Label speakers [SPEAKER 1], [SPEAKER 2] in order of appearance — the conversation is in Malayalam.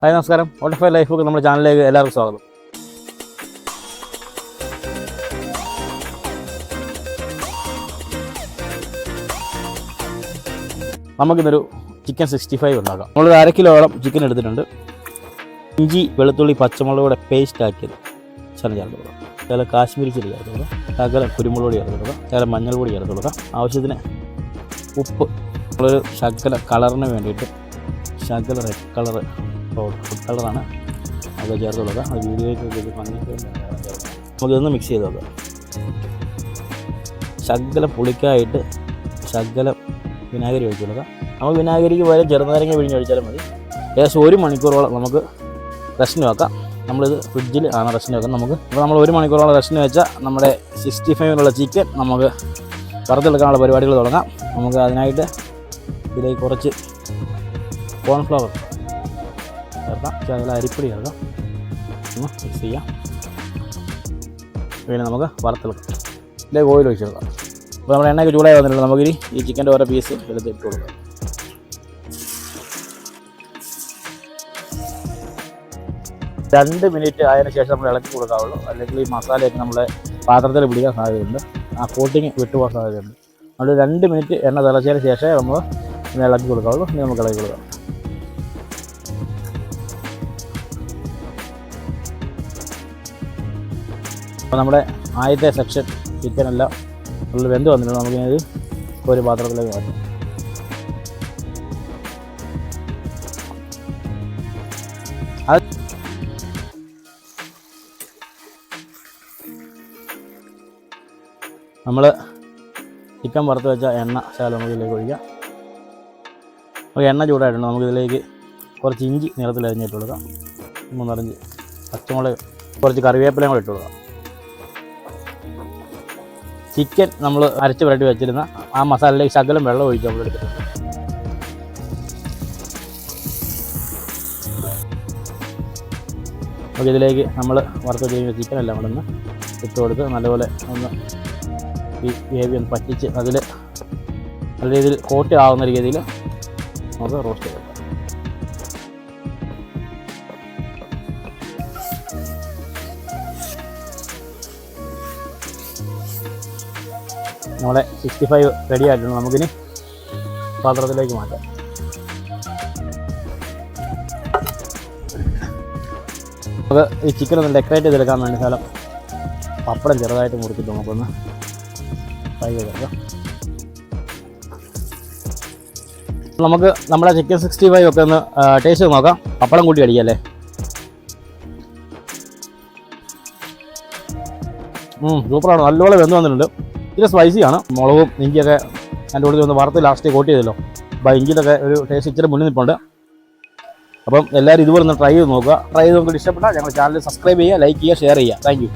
[SPEAKER 1] ഹായ് നമസ്കാരം. വണ്ടർഫൈ ലൈഫ് കുക്ക് നമ്മുടെ ചാനലിലേക്ക് എല്ലാവർക്കും സ്വാഗതം. നമുക്കിന്നൊരു ചിക്കൻ 65 ഉണ്ടാക്കാം. നമ്മളൊരു 1/2 കിലോളം ചിക്കൻ എടുത്തിട്ടുണ്ട്. ഇഞ്ചി വെളുത്തുള്ളി പച്ചമുളകൂടെ പേസ്റ്റ് ആക്കിയത് ചേർത്ത് കൊടുക്കാം. ചില കാശ്മീരി ചില്ലി ചേർത്ത് കൊടുക്കാം. ശകല കുരുമുളക് പൊടി ചേർത്ത് കൊടുക്കാം. ചില മഞ്ഞൾപ്പൊടി ചേർത്ത് കൊടുക്കാം. ആവശ്യത്തിന് ഉപ്പ്, നമ്മളൊരു ശകല കളറിന് വേണ്ടിയിട്ട് ശകല റെഡ് കളർ ഫുഡ് കളറാണ് അത് ചേർത്ത് കൊടുക്കുക. അത് വീഡിയോയ്ക്ക് ഭംഗിക്ക് നമുക്കിതൊന്ന് മിക്സ് ചെയ്ത് വെക്കാം. ശകല പുളിക്കായിട്ട് ശകല വിനാഗിരി ഒഴിച്ച് കൊടുക്കാം. നമുക്ക് വിനാഗിരിക്ക് പകരം ചെറുനാരങ്ങ പിഴിഞ്ഞ് ഒഴിച്ചാലും മതി. ഏകദേശം 1 മണിക്കൂറോളം നമുക്ക് റെസ്റ്റിന് വെക്കാം. നമ്മളിത് ഫ്രിഡ്ജിൽ ആണ് റെസ്റ്റിന് വെക്കാം. അപ്പോൾ നമ്മൾ 1 മണിക്കൂറോളം റെസ്റ്റിന് വെച്ചാൽ നമ്മുടെ 65 ചിക്കൻ നമുക്ക് വറുത്തെടുക്കാനുള്ള പരിപാടികൾ തുടങ്ങാം. നമുക്ക് അതിനായിട്ട് ഇതിലേക്ക് കുറച്ച് കോൺഫ്ലവർ ചേർക്കാം. അതിൽ അരിപ്പൊടി ചേർക്കാം. ഒന്ന് മിക്സ് ചെയ്യാം. പിന്നെ നമുക്ക് വറുത്തെടുക്കാം. ഇതിലേക്ക് ഓയിൽ ഒഴിച്ച് കൊടുക്കാം. അപ്പോൾ നമ്മുടെ എണ്ണയ്ക്ക് ചൂടായി വന്നിട്ടുണ്ട്. നമുക്കിനി ഈ ചിക്കൻ്റെ ഓരോ പീസ് എടുത്ത് ഇട്ട് കൊടുക്കാം. രണ്ട് മിനിറ്റ് ആയതിനു ശേഷം നമ്മൾ ഇളക്കി കൊടുക്കാവുള്ളൂ. അല്ലെങ്കിൽ ഈ മസാലയൊക്കെ നമ്മുടെ പാത്രത്തിൽ പിടിക്കാൻ സാധ്യതയുണ്ട്. ആ കോട്ടിങ് വിട്ടുപോകാൻ സാധ്യതയുണ്ട്. നമ്മൾ 2 മിനിറ്റ് എണ്ണ തിളച്ചതിന് ശേഷമേ നമ്മൾ ഇളക്കി കൊടുക്കാവുള്ളൂ. ഇനി നമുക്ക് ഇളക്കി കൊടുക്കാം. അപ്പോൾ നമ്മുടെ ആദ്യത്തെ സെക്ഷൻ ചിക്കനെല്ലാം നല്ല വെന്ത് വന്നിട്ടുണ്ട്. നമുക്കിത് ഒരു പാത്രത്തിലേക്ക് മാറ്റാം. അത് നമ്മൾ ചിക്കൻ വറുത്ത് വെച്ച എണ്ണ ശകലം നമുക്കിതിലേക്ക് ഒഴിക്കാം. അപ്പോൾ എണ്ണ ചൂടായിട്ടുണ്ട്. നമുക്കിതിലേക്ക് കുറച്ച് ഇഞ്ചി നീളത്തിൽ അരിഞ്ഞിട്ട് കൊടുക്കാം. 3-4 പച്ചമുളക്, കുറച്ച് കറിവേപ്പിലയും കൂടെ ഇട്ട് കൊടുക്കാം. ചിക്കൻ നമ്മൾ അരച്ച് പുരട്ടി വെച്ചിരുന്ന ആ മസാലയിലേക്ക് ശകലം വെള്ളം ഒഴിച്ച് നമ്മൾ എടുത്തിട്ടുണ്ട്. അപ്പോൾ ഇതിലേക്ക് നമ്മൾ വറുത്ത് വെച്ചിരിക്കുന്ന ചിക്കൻ എല്ലാം കൂടെ ഒന്ന് ഇട്ട് കൊടുത്ത് നല്ലപോലെ ഒന്ന് ഈ ഗ്രേവി ഒന്ന് പറ്റിച്ച് അതിൽ നല്ല രീതിയിൽ കോട്ടി ആവുന്ന രീതിയിൽ നമുക്ക് റോസ്റ്റ് ചെയ്തെടുക്കാം. നമ്മുടെ 65 റെഡി ആയിട്ടുണ്ട്. നമുക്കിനി പാത്രത്തിലേക്ക് മാറ്റാം. നമുക്ക് ഈ ചിക്കൻ ഒന്ന് ഡെക്കറേറ്റ് ചെയ്തെടുക്കാൻ വേണ്ടി സ്ഥലം പപ്പടം ചെറുതായിട്ട് മുറിച്ചിട്ട് നമുക്കൊന്ന് ഫ്രൈ ചെയ്തെടുക്കാം. നമുക്ക് നമ്മുടെ ചിക്കൻ 65 ഒക്കെ ഒന്ന് ടേസ്റ്റ് ചെയ്ത് നോക്കാം. പപ്പടം കൂട്ടി അടിക്കല്ലേ. സൂപ്പറാണ്. നല്ലപോലെ വെന്ത് വന്നിട്ടുണ്ട്. ഇച്ചിരി സ്പൈസിയാണ്. മുളകും ഇഞ്ചിയൊക്കെ അതിൻ്റെ കൂടെ ഒന്ന് വറുത്ത് ലാസ്റ്റ് കോട്ട് ചെയ്തല്ലോ. അപ്പോൾ ഇഞ്ചിയിലൊക്കെ ഒരു ടേസ്റ്റ് ഇച്ചിരി മുന്നിൽ നിൽപ്പുണ്ട്. അപ്പം എല്ലാവരും ഇതുപോലെ ഒന്ന് ട്രൈ ചെയ്ത് നോക്കുക. ട്രൈ ചെയ്ത് നമുക്ക് ഇഷ്ടപ്പെട്ടാൽ ഞങ്ങളുടെ ചാനൽ സബ്സ്ക്രൈബ് ചെയ്യുക, ലൈക്ക് ചെയ്യുക, ഷെയർ ചെയ്യുക. Thank you.